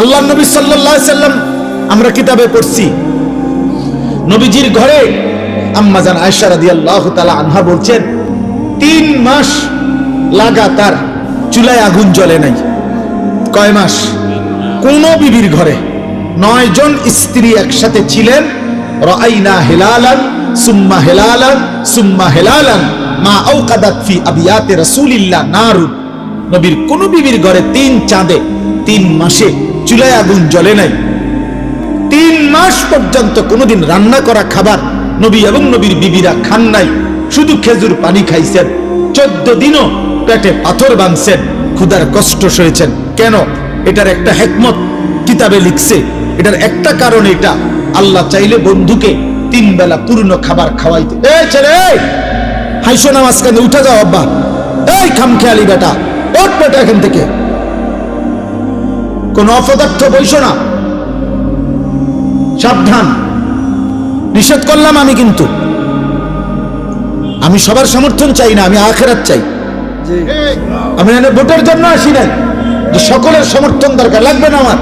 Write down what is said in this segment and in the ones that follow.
আল্লাহ নবী সাল্লাল্লাহু আলাইহি সাল্লাম আমরা কিতাবে পড়ছি, নবীজির ঘরে আম্মা জান আয়েশা রাদিয়াল্লাহু তাআলা আনহা বলছেন 3 মাস লাগাতার চুলায় আগুন জ্বলে নাই। কয় মাস? কোন বিবির ঘরে 9 জন স্ত্রী একসাথে ছিলেন। রাআইনা হিলালান সুম্মা হিলালান সুম্মা হিলালান মা আওকাদাত ফি আবিয়াতি রাসূলিল্লাহ নারুন। নবীর কোন বিবির ঘরে 3 চাঁদে 3 মাসে চুলায় আগুন জ্বলে নাই। 3 মাস পর্যন্ত কোনোদিন রান্না করা খাবার নবী এবং নবীর বিবিরা খান নাই, শুধু খেজুর পানি খাইছেন। 14 দিনও পেটে পাথর বাঁধছেন, ক্ষুধার কষ্ট সয়েছেন। কেন? এটার একটা হিকমত কিতাবে লিখছে। এটার একটা কারণ এটা, আল্লাহ চাইলে বন্ধুকে 3 বেলা পূর্ণ খাবার খাওয়াইতে। এই ছেলে, হাইসো না মাঝখানে, উঠে যাও আব্বা। এই খামখেয়ালি বেটা, ওঠ বেটা এখান থেকে, কোন অপদার্থ বইসো না, সাবধান। নিষেধ করলাম আমি, কিন্তু আমি সবার সমর্থন চাই না, আমি আখিরাত চাই। আমি এখানে ভোটের জন্য আসি নাই যে সকলের সমর্থন দরকার, লাগবে না আমার।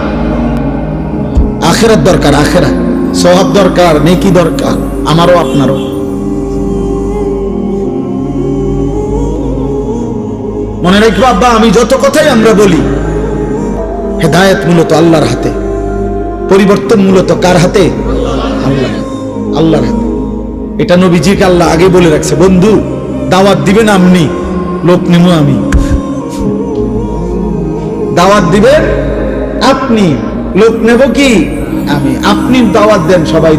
আখিরাত দরকার, আখিরাত সওয়াব দরকার, নেকি দরকার, আমারও আপনারও। মনে রাখবো আব্বা, আমি যত কথাই আমরা বলি, হেদায়েত মূলত আল্লাহর হাতে, পরিবর্তন মূলত কার হাতে? আল্লাহর হাতে। এটা নবীজিকে আল্লাহ আগে বলে রাখছে, বন্ধু দাওয়াত দিবেন আপনি, লোক নেব আমি। দাওয়াত দিবেন আপনি, লোক নেব কি আমি। আপনি দাওয়াত দেন সবাই,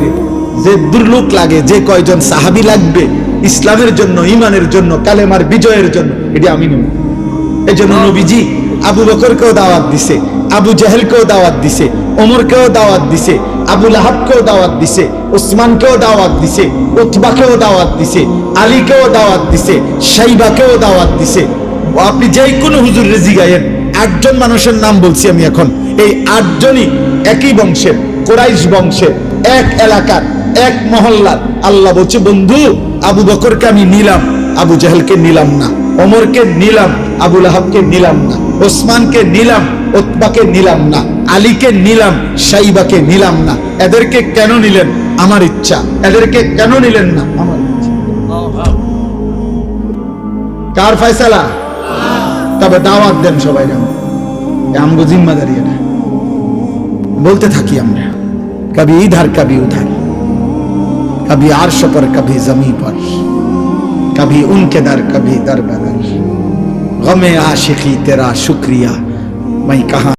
যে দুর্লোক লাগে, যে কয়জন সাহাবী লাগবে ইসলামের জন্য, ইমানের জন্য, কালেমার বিজয়ের জন্য, এটা আমি নেব। এই জন্য নবীজি আবু বকরকেও দাওয়াত দিছে, আবু জাহেলকেও দাওয়াত দিছে, ওমরকেও দাওয়াত দিছে, আবু লাহাবকেও দাওয়াত দিছে, ওসমানকেও দাওয়াত দিছে, উতবাকেও দাওয়াত দিছে, আলীকেও দাওয়াত দিছে, শাইবাকেও দাওয়াত দিছে। আপনি যে কোনো হুজুরে জিগায়েন, 8 জন মানুষের নাম বলছি আমি এখন। এই 8 জনই একই বংশের, কুরাইশ বংশের, এক এলাকার, এক মহল্লার। আল্লাহ বলছে, বন্ধু আবু বকরকে আমি নিলাম, আবু জাহেলকে নিলাম না, ওমরকে নিলাম, আবু লাহাবকে নিলাম না, ওসমানকে নিলাম, উতবাকে নিলাম না, আলীকে নিলাম, শাইবাকে নিলাম না। এদেরকে কেন নিলেন? আমার ইচ্ছা। এদেরকে কেন নিলেন না? আমার ইচ্ছা। কার ফয়সালা? তবে দাওয়াত দেন সবাই, আমগো জিম্মাদারি এটা। বলতে থাকি আমরা, কবি ইধার কবি উধার, কবি আরশ पर कभी जमी पर, कभी उनके दर कभी दर बदर, गमे आशिकी तेरा शुक्रिया मैं कहां।